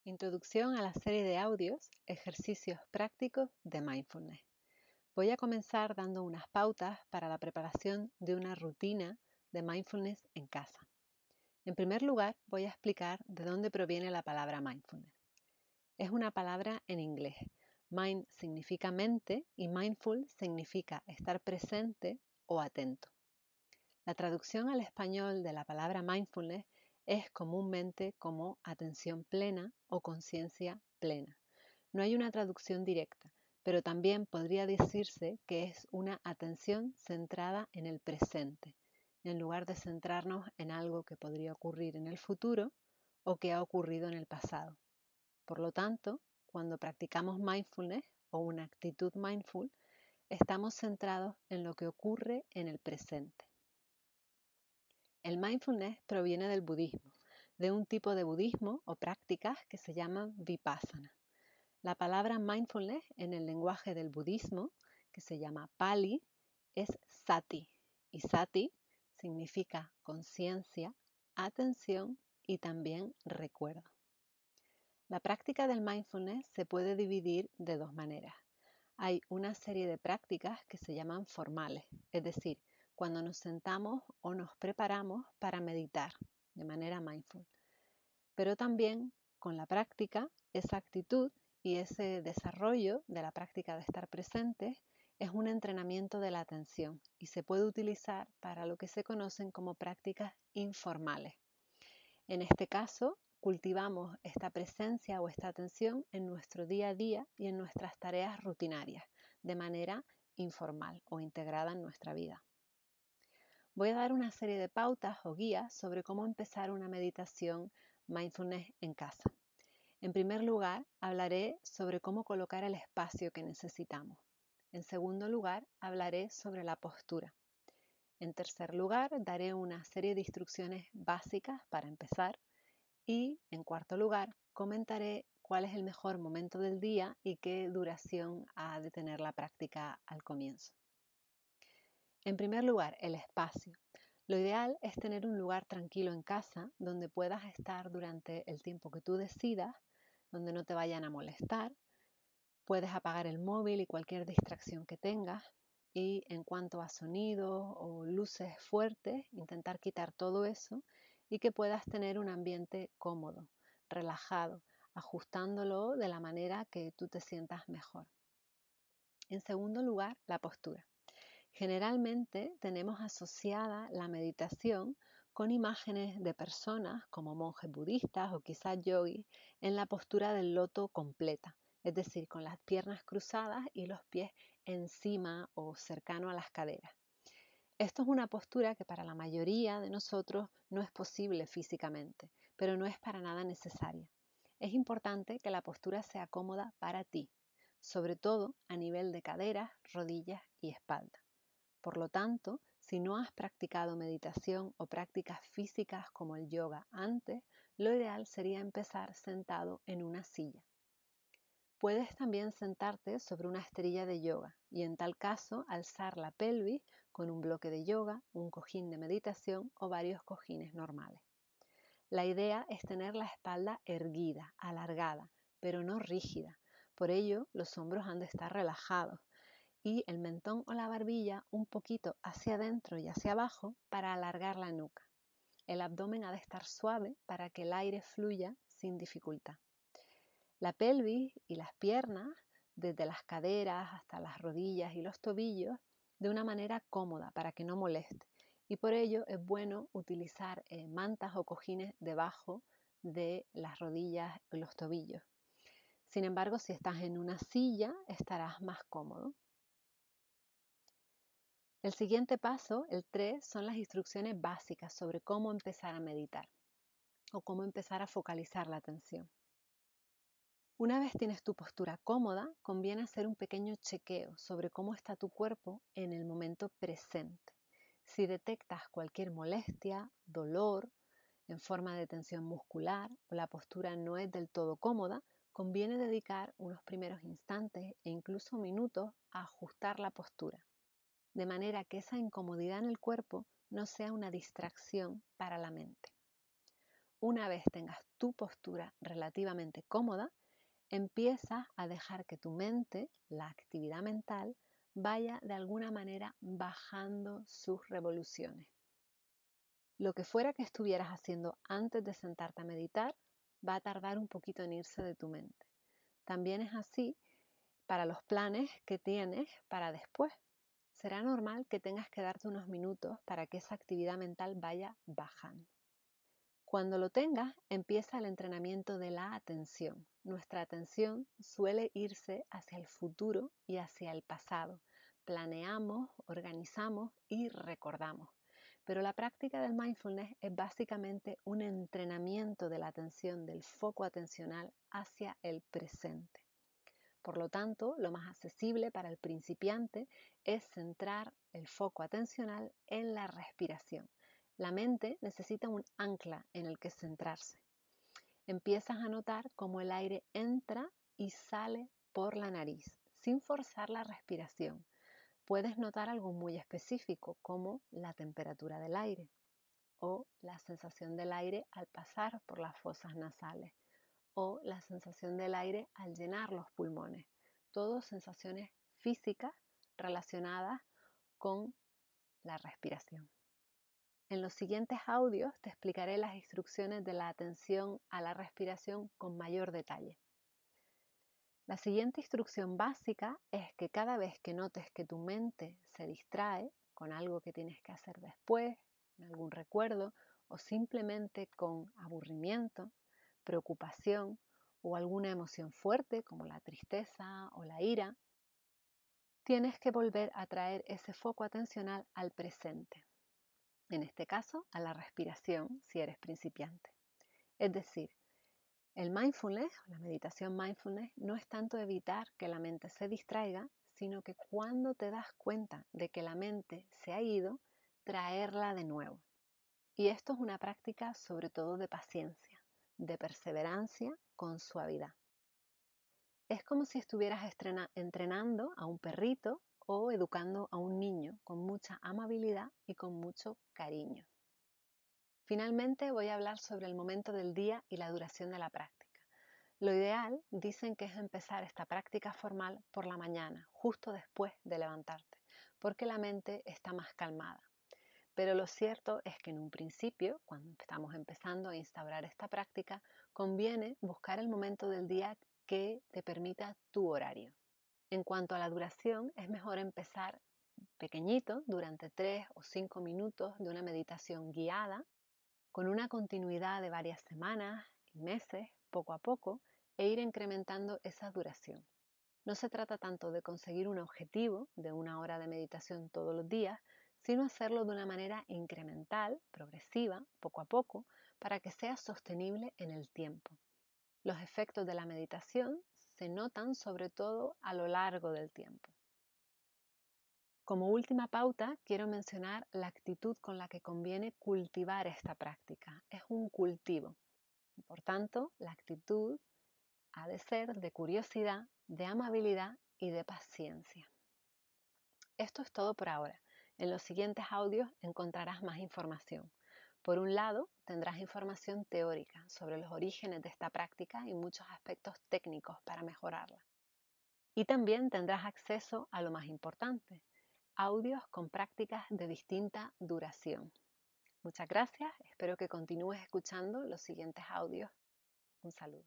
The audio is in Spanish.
Introducción a la serie de audios Ejercicios prácticos de Mindfulness. Voy a comenzar dando unas pautas para la preparación de una rutina de Mindfulness en casa. En primer lugar, voy a explicar de dónde proviene la palabra Mindfulness. Es una palabra en inglés. Mind significa mente y mindful significa estar presente o atento. La traducción al español de la palabra mindfulness es comúnmente como atención plena o conciencia plena. No hay una traducción directa, pero también podría decirse que es una atención centrada en el presente, en lugar de centrarnos en algo que podría ocurrir en el futuro o que ha ocurrido en el pasado. Por lo tanto, cuando practicamos mindfulness o una actitud mindful, estamos centrados en lo que ocurre en el presente. El mindfulness proviene del budismo, de un tipo de budismo o prácticas que se llaman vipassana. La palabra mindfulness en el lenguaje del budismo, que se llama Pali, es sati, y sati significa conciencia, atención y también recuerdo. La práctica del mindfulness se puede dividir de dos maneras. Hay una serie de prácticas que se llaman formales, es decir, cuando nos sentamos o nos preparamos para meditar de manera mindful. Pero también con la práctica, esa actitud y ese desarrollo de la práctica de estar presentes es un entrenamiento de la atención y se puede utilizar para lo que se conocen como prácticas informales. En este caso, cultivamos esta presencia o esta atención en nuestro día a día y en nuestras tareas rutinarias, de manera informal o integrada en nuestra vida. Voy a dar una serie de pautas o guías sobre cómo empezar una meditación mindfulness en casa. En primer lugar, hablaré sobre cómo colocar el espacio que necesitamos. En segundo lugar, hablaré sobre la postura. En tercer lugar, daré una serie de instrucciones básicas para empezar. Y, en cuarto lugar, comentaré cuál es el mejor momento del día y qué duración ha de tener la práctica al comienzo. En primer lugar, el espacio. Lo ideal es tener un lugar tranquilo en casa donde puedas estar durante el tiempo que tú decidas, donde no te vayan a molestar. Puedes apagar el móvil y cualquier distracción que tengas. Y en cuanto a sonidos o luces fuertes, intentar quitar todo eso y que puedas tener un ambiente cómodo, relajado, ajustándolo de la manera que tú te sientas mejor. En segundo lugar, la postura. Generalmente tenemos asociada la meditación con imágenes de personas como monjes budistas o quizás yogis en la postura del loto completa, es decir, con las piernas cruzadas y los pies encima o cercano a las caderas. Esto es una postura que para la mayoría de nosotros no es posible físicamente, pero no es para nada necesaria. Es importante que la postura sea cómoda para ti, sobre todo a nivel de caderas, rodillas y espalda. Por lo tanto, si no has practicado meditación o prácticas físicas como el yoga antes, lo ideal sería empezar sentado en una silla. Puedes también sentarte sobre una esterilla de yoga y en tal caso alzar la pelvis con un bloque de yoga, un cojín de meditación o varios cojines normales. La idea es tener la espalda erguida, alargada, pero no rígida. Por ello, los hombros han de estar relajados y el mentón o la barbilla un poquito hacia adentro y hacia abajo para alargar la nuca. El abdomen ha de estar suave para que el aire fluya sin dificultad. La pelvis y las piernas, desde las caderas hasta las rodillas y los tobillos, de una manera cómoda para que no moleste. Y por ello es bueno utilizar mantas o cojines debajo de las rodillas y los tobillos. Sin embargo, si estás en una silla, estarás más cómodo. El siguiente paso, el 3, son las instrucciones básicas sobre cómo empezar a meditar o cómo empezar a focalizar la atención. Una vez tienes tu postura cómoda, conviene hacer un pequeño chequeo sobre cómo está tu cuerpo en el momento presente. Si detectas cualquier molestia, dolor en forma de tensión muscular o la postura no es del todo cómoda, conviene dedicar unos primeros instantes e incluso minutos a ajustar la postura, de manera que esa incomodidad en el cuerpo no sea una distracción para la mente. Una vez tengas tu postura relativamente cómoda, empiezas a dejar que tu mente, la actividad mental, vaya de alguna manera bajando sus revoluciones. Lo que fuera que estuvieras haciendo antes de sentarte a meditar va a tardar un poquito en irse de tu mente. También es así para los planes que tienes para después. Será normal que tengas que darte unos minutos para que esa actividad mental vaya bajando. Cuando lo tengas, empieza el entrenamiento de la atención. Nuestra atención suele irse hacia el futuro y hacia el pasado. Planeamos, organizamos y recordamos. Pero la práctica del mindfulness es básicamente un entrenamiento de la atención, del foco atencional hacia el presente. Por lo tanto, lo más accesible para el principiante es centrar el foco atencional en la respiración. La mente necesita un ancla en el que centrarse. Empiezas a notar cómo el aire entra y sale por la nariz, sin forzar la respiración. Puedes notar algo muy específico, como la temperatura del aire o la sensación del aire al pasar por las fosas nasales o la sensación del aire al llenar los pulmones. Todas sensaciones físicas relacionadas con la respiración. En los siguientes audios te explicaré las instrucciones de la atención a la respiración con mayor detalle. La siguiente instrucción básica es que cada vez que notes que tu mente se distrae con algo que tienes que hacer después, con algún recuerdo o simplemente con aburrimiento, preocupación o alguna emoción fuerte como la tristeza o la ira, tienes que volver a traer ese foco atencional al presente. En este caso, a la respiración si eres principiante. Es decir, el mindfulness, la meditación mindfulness, no es tanto evitar que la mente se distraiga, sino que cuando te das cuenta de que la mente se ha ido, traerla de nuevo. Y esto es una práctica sobre todo de paciencia, de perseverancia con suavidad. Es como si estuvieras entrenando a un perrito o educando a un niño con mucha amabilidad y con mucho cariño. Finalmente voy a hablar sobre el momento del día y la duración de la práctica. Lo ideal dicen que es empezar esta práctica formal por la mañana, justo después de levantarte, porque la mente está más calmada. Pero lo cierto es que en un principio, cuando estamos empezando a instaurar esta práctica, conviene buscar el momento del día que te permita tu horario. En cuanto a la duración, es mejor empezar pequeñito, durante 3 o 5 minutos de una meditación guiada, con una continuidad de varias semanas y meses, poco a poco, e ir incrementando esa duración. No se trata tanto de conseguir un objetivo de 1 hora de meditación todos los días, sino hacerlo de una manera incremental, progresiva, poco a poco, para que sea sostenible en el tiempo. Los efectos de la meditación se notan sobre todo a lo largo del tiempo. Como última pauta, quiero mencionar la actitud con la que conviene cultivar esta práctica. Es un cultivo y por tanto la actitud ha de ser de curiosidad, de amabilidad y de paciencia. Esto es todo por ahora. En los siguientes audios encontrarás más información. Por un lado, tendrás información teórica sobre los orígenes de esta práctica y muchos aspectos técnicos para mejorarla. Y también tendrás acceso a lo más importante, audios con prácticas de distinta duración. Muchas gracias, espero que continúes escuchando los siguientes audios. Un saludo.